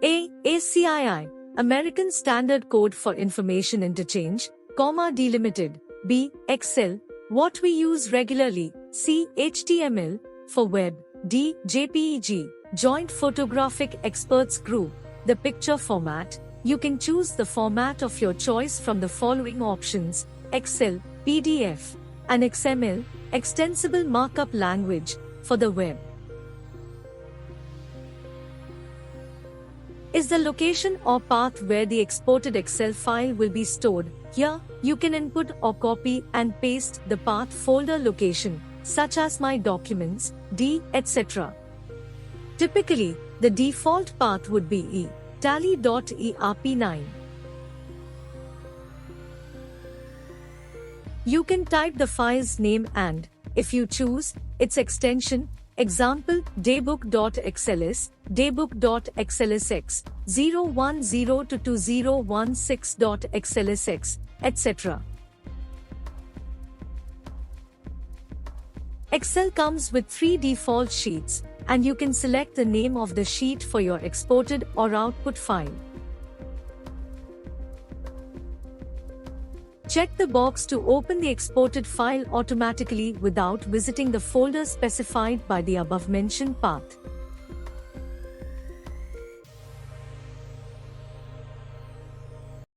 A. ACII, American Standard Code for Information Interchange, delimited. B. Excel, what we use regularly. C. HTML, for web. D. JPEG, Joint Photographic Experts Group, the picture format. You can choose the format of your choice from the following options: Excel, PDF, and XML, Extensible Markup Language, for the web. Is the location or path where the exported Excel file will be stored. Here, you can input or copy and paste the path folder location, such as My Documents, D, etc. Typically, the default path would be tally.erp9. You can type the file's name and, if you choose, its extension, example, daybook.xls, daybook.xlsx, 010 to 2016.xlsx, etc. Excel comes with 3 default sheets, and you can select the name of the sheet for your exported or output file. Check the box to open the exported file automatically without visiting the folder specified by the above-mentioned path.